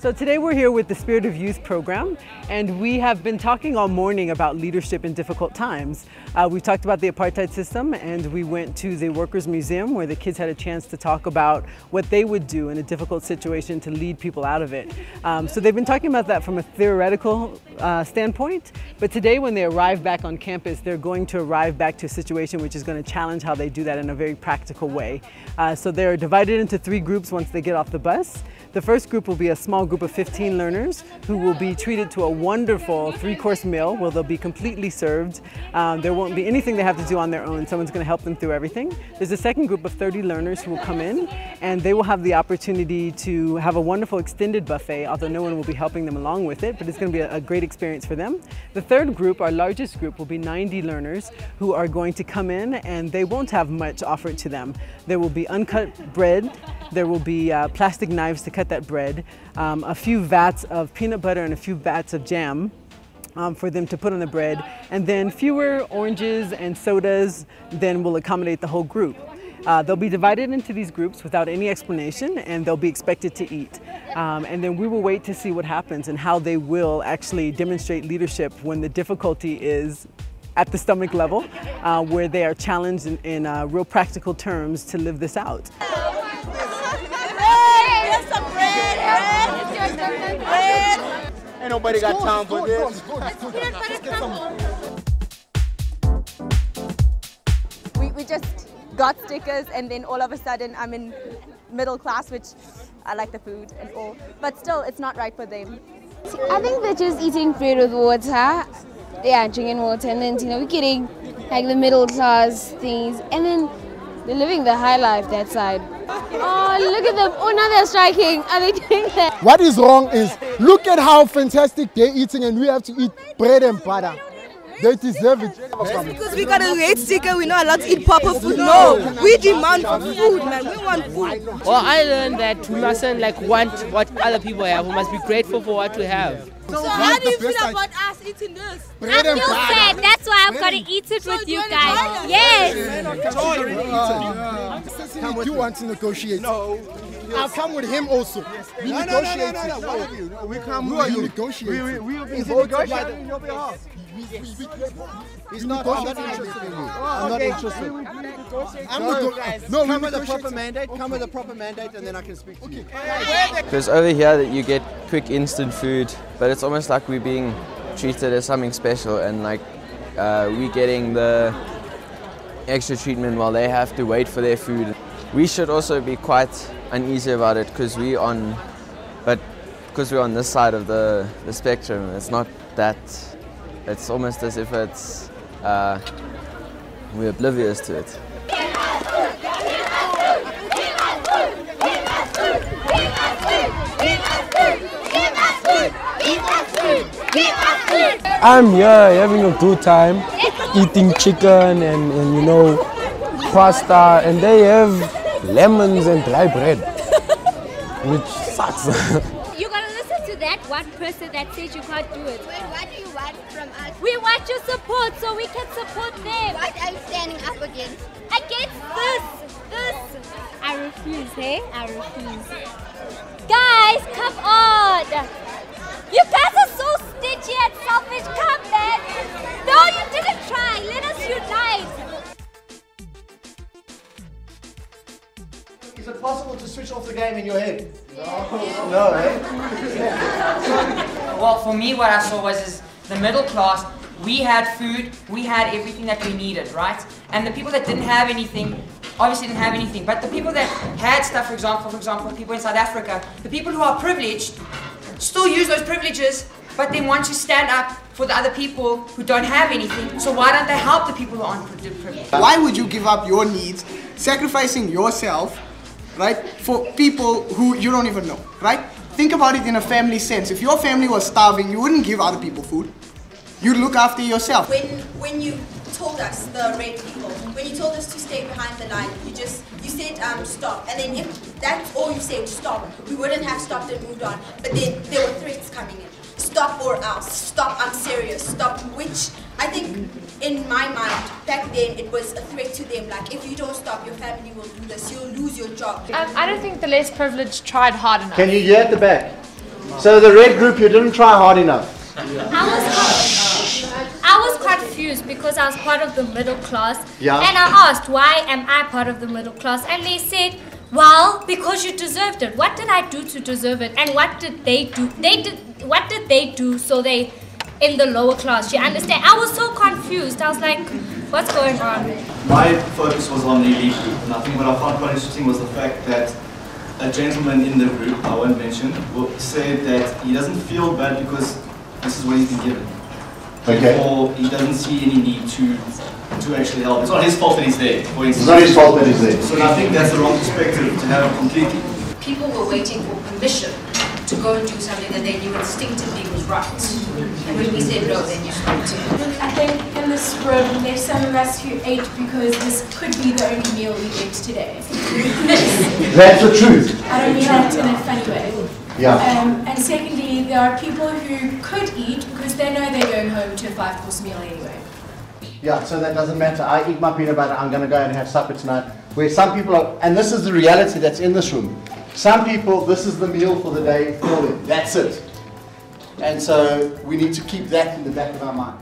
So today we're here with the Spirit of Youth program, and we have been talking all morning about leadership in difficult times. We talked about the apartheid system, and we went to the Workers' Museum where the kids had a chance to talk about what they would do in a difficult situation to lead people out of it. So they've been talking about that from a theoretical standpoint, but today when they arrive back on campus, they're going to arrive back to a situation which is going to challenge how they do that in a very practical way. So they're divided into 3 groups once they get off the bus. The first group will be a small group of 15 learners who will be treated to a wonderful 3-course meal where they'll be completely served. There won't be anything they have to do on their own. Someone's going to help them through everything. There's a second group of 30 learners who will come in, and they will have the opportunity to have a wonderful extended buffet, although no one will be helping them along with it, but it's going to be a great experience for them. The third group, our largest group, will be 90 learners who are going to come in, and they won't have much offered to them. There will be uncut bread, there will be plastic knives to cut that bread, a few vats of peanut butter and a few vats of jam for them to put on the bread, and then fewer oranges and sodas than will accommodate the whole group. They'll be divided into these groups without any explanation, and they'll be expected to eat. And then we will wait to see what happens and how they will actually demonstrate leadership when the difficulty is at the stomach level, where they are challenged in real practical terms to live this out. Ain't nobody got time for this. We just got stickers, and then all of a sudden I'm in middle class, which I like the food and all, but still it's not right for them. I think they're just eating bread with water. Yeah, drinking water, and then we're getting like the middle class things, and then they're living the high life that side. Oh, look at them! Oh, now they're striking. Are they doing that? What is wrong is, look at how fantastic they're eating, and we have to eat bread and butter. They deserve it. Just because we got a red sticker, we're not allowed to eat proper food. No, we demand for food, man. We want food. Well, I learned that we mustn't want what other people have. We must be grateful for what we have. So how do you feel about us eating this? I feel sad. That's why I'm going to eat it with you guys. Yes. Do you want to negotiate? No. I'll come with him also. We negotiate. No. We come with you. Negotiate. We will be negotiating on your behalf. He's not interested in you. I'm not interested. No, come with a proper mandate. Come with a proper mandate, and then I can speak to you. Because over here that you get quick instant food, but it's almost like we're being treated as something special, and like we're getting the extra treatment while they have to wait for their food. We should also be quite uneasy about it because we're on this side of the spectrum. It's not that. It's almost as if it's we're oblivious to it. I'm here having a good time, eating chicken and you know, pasta, and they have lemons and dry bread, which sucks. You're going to listen to that one person that says you can't do it. Wait, what do you want from us? We want your support so we can support them. What are you standing up against? Against this. I refuse, hey? I refuse. Guys, come on. You guys are so stingy and selfish. Come, man. No, you didn't try. Let us unite. Is it possible to switch off the game in your head? No, eh? Well, for me, what I saw was the middle class. We had food, we had everything that we needed, right? And the people that didn't have anything, obviously didn't have anything. But the people that had stuff, for example, people in South Africa, the people who are privileged, still use those privileges, but then want to stand up for the other people who don't have anything. So why don't they help the people who aren't privileged? Why would you give up your needs, sacrificing yourself, right, for people who you don't even know, right? Think about it in a family sense. If your family was starving, you wouldn't give other people food. You'd look after yourself. When you told us, the red people, when you told us to stay behind the line, you said stop. And then if that's all you said, stop, we wouldn't have stopped and moved on. But then there were threats coming in. Stop or else. Stop, I'm serious. Stop, which I think in my mind, back then it was a threat to them. Like, if you don't stop, your family will do this. You'll lose your job. I don't think the less privileged tried hard enough. Can you hear at the back? So the red group, you didn't try hard enough. I was confused because I was part of the middle class. Yeah. And I asked, why am I part of the middle class? And they said, well, because you deserved it. What did I do to deserve it? And what did they do? What did they do so they in the lower class? You understand? I was so confused. I was like, what's going on? My focus was on the elite group, and I think what I found quite interesting was the fact that a gentleman in the group, I won't mention, said that he doesn't feel bad because this is what he's been given. Okay. Therefore, he doesn't see any need to actually help. It's not his fault that he's there, for instance. It's not his fault that he's there. So I think that's the wrong perspective to have completely. People were waiting for permission to go and do something that they knew instinctively was right. And when we said no, then you stopped. I think in this room, there's some of us who ate because this could be the only meal we ate today. That's the truth. I don't mean that in a funny way. Yeah. And secondly, there are people who could eat because they know they're going home to a 5-course meal anyway. Yeah, so that doesn't matter. I eat my peanut butter, I'm going to go and have supper tonight. Where some people are, and this is the reality that's in this room. Some people, this is the meal for the day for them. That's it. And so we need to keep that in the back of our mind.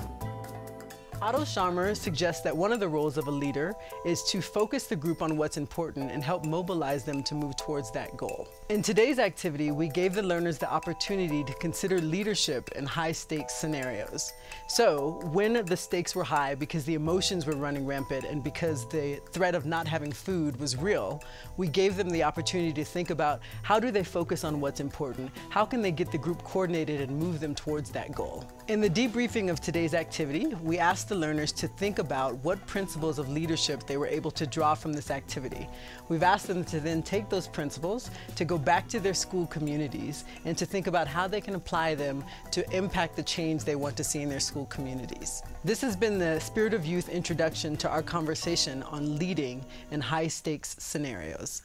Otto Scharmer suggests that one of the roles of a leader is to focus the group on what's important and help mobilize them to move towards that goal. In today's activity, we gave the learners the opportunity to consider leadership in high-stakes scenarios. So, when the stakes were high because the emotions were running rampant and because the threat of not having food was real, we gave them the opportunity to think about how do they focus on what's important, how can they get the group coordinated and move them towards that goal. In the debriefing of today's activity, we asked the learners to think about what principles of leadership they were able to draw from this activity. We've asked them to then take those principles, to go back to their school communities, and to think about how they can apply them to impact the change they want to see in their school communities. This has been the Spirit of Youth introduction to our conversation on leading in high-stakes scenarios.